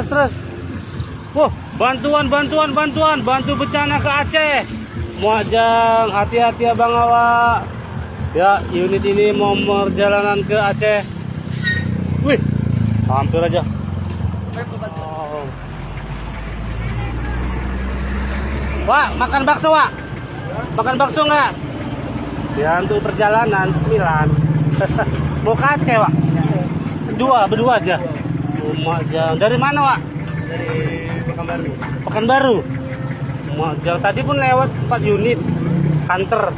terus. Wah, bantu bencana ke Aceh. Muajang, hati-hati abang awak. Ya, unit ini mau perjalanan ke Aceh. Wih, hampir aja. Oh. Wak, makan bakso, Wak? Makan bakso nggak? Ya, untuk perjalanan 9. Mau ke Aceh, Wak? Berdua aja. Muajang. Dari mana, Wak? Dari Pekanbaru. Pekanbaru. Muajang. Tadi pun lewat 4 unit. Kanter.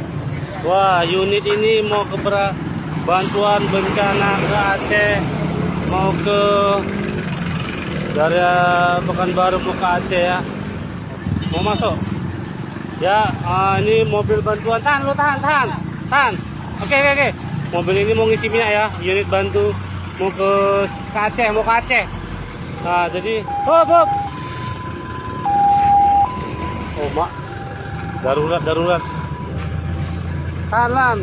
Wah, unit ini mau ke bantuan bencana ke Aceh, mau ke dari Pekanbaru mau ke Aceh ya. Mau masuk? Ya, ini mobil bantuan. Tahan. Oke. Mobil ini mau ngisi minyak ya. Unit bantu mau ke Aceh, Nah, jadi hop. Oh, Mak. Darurat. Tahan.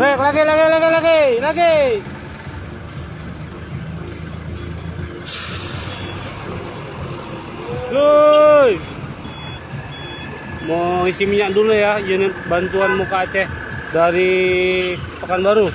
Baik, lagi. Woi. Mau isi minyak dulu ya, unit bantuan muka Aceh dari Pekanbaru.